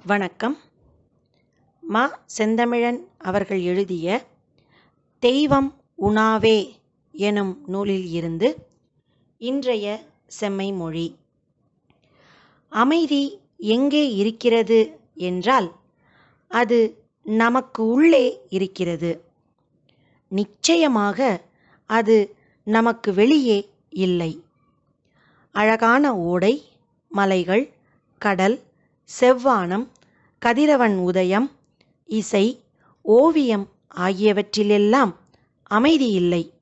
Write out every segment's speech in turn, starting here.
வணக்கம். மா. செந்தமிழன் அவர்கள் எழுதிய தெய்வம் உணாவே எனும் நூலில் இருந்து இன்றைய செம்மை மொழி. அமைதி எங்கே இருக்கிறது என்றால் அது நமக்கு உள்ளே இருக்கிறது. நிச்சயமாக அது நமக்கு வெளியே இல்லை. அழகான ஓடை, மலைகள், கடல், செவ்வானம், கதிரவன் உதயம், இசை, ஓவியம் ஆகியவற்றிலெல்லாம் அமைதி இல்லை.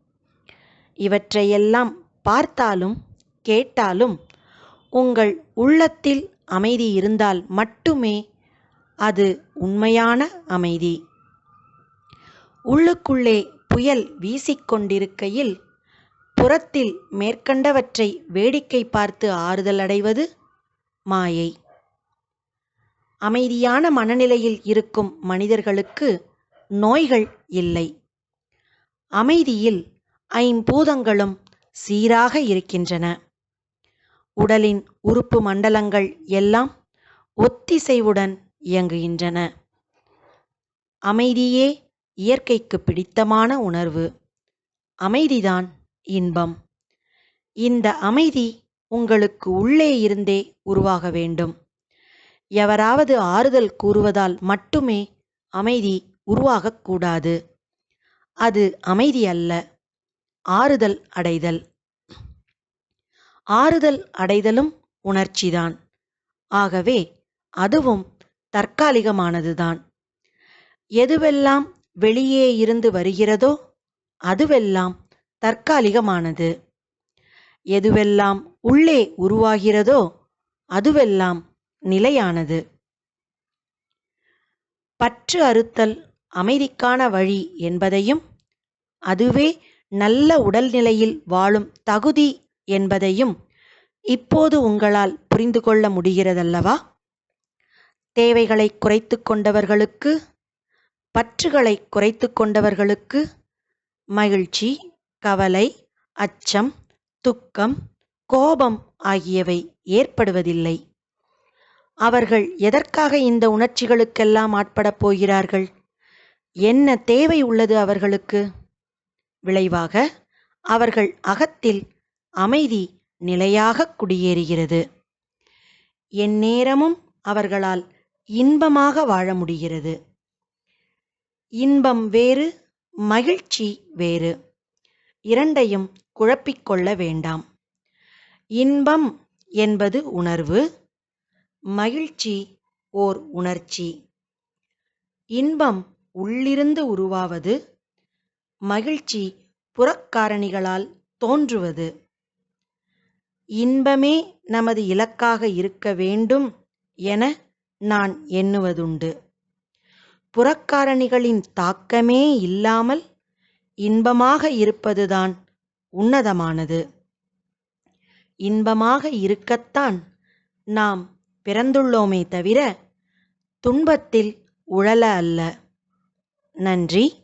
இவற்றையெல்லாம் பார்த்தாலும் கேட்டாலும் உங்கள் உள்ளத்தில் அமைதி இருந்தால் மட்டுமே அது உண்மையான அமைதி. உள்ளுக்குள்ளே புயல் வீசிக்கொண்டிருக்கையில் புறத்தில் மேற்கண்டவற்றை வேடிக்கை பார்த்து ஆறுதல் அடைவது மாயை. அமைதியான மனநிலையில் இருக்கும் மனிதர்களுக்கு நோய்கள் இல்லை. அமைதியில் ஐம்பூதங்களும் சீராக இருக்கின்றன. உடலின் உறுப்பு மண்டலங்கள் எல்லாம் ஒத்திசைவுடன் இயங்குகின்றன. அமைதியே இயற்கைக்கு பிடித்தமான உணர்வு. அமைதிதான் இன்பம். இந்த அமைதி உங்களுக்கு உள்ளே இருந்தே உருவாக வேண்டும். எவராவது ஆறுதல் கூறுவதால் மட்டுமே அமைதி உருவாகக்கூடாது. அது அமைதி அல்ல, ஆறுதல் அடைதல். ஆறுதல் அடைதலும் உணர்ச்சிதான். ஆகவே அதுவும் தற்காலிகமானதுதான். எதுவெல்லாம் வெளியே இருந்து வருகிறதோ அதுவெல்லாம் தற்காலிகமானது. எதுவெல்லாம் உள்ளே உருவாகிறதோ அதுவெல்லாம் நிலையானது. பற்று அறுத்தல் அமைதிக்கான வழி என்பதையும், அதுவே நல்ல உடல்நிலையில் வாழும் தகுதி என்பதையும் இப்போது உங்களால் புரிந்து கொள்ள முடிகிறதல்லவா? தேவைகளை குறைத்து கொண்டவர்களுக்கு, பற்றுகளை குறைத்து கொண்டவர்களுக்கு மகிழ்ச்சி, கவலை, அச்சம், துக்கம், கோபம் ஆகியவை ஏற்படுவதில்லை. அவர்கள் எதற்காக இந்த உணர்ச்சிகளுக்கெல்லாம் ஆட்படப் போகிறார்கள்? என்ன தேவை உள்ளது அவர்களுக்கு? விளைவாக அவர்கள் அகத்தில் அமைதி நிலையாக குடியேறுகிறது. எந்நேரமும் அவர்களால் இன்பமாக வாழ முடிகிறது. இன்பம் வேறு, மகிழ்ச்சி வேறு. இரண்டையும் குழப்பிக்கொள்ள வேண்டாம். இன்பம் என்பது உணர்வு, மகிழ்ச்சி ஓர் உணர்ச்சி. இன்பம் உள்ளிருந்து உருவாவது, மகிழ்ச்சி புறக்காரணிகளால் தோன்றுவது. இன்பமே நமது இலக்காக இருக்க வேண்டும் என நான் எண்ணுவதுண்டு. புறக்காரணிகளின் தாக்கமே இல்லாமல் இன்பமாக இருப்பதுதான் உன்னதமானது. இன்பமாக இருக்கத்தான் நாம் பிறந்துள்ளோமே தவிர துன்பத்தில் உழல அல்ல. நன்றி.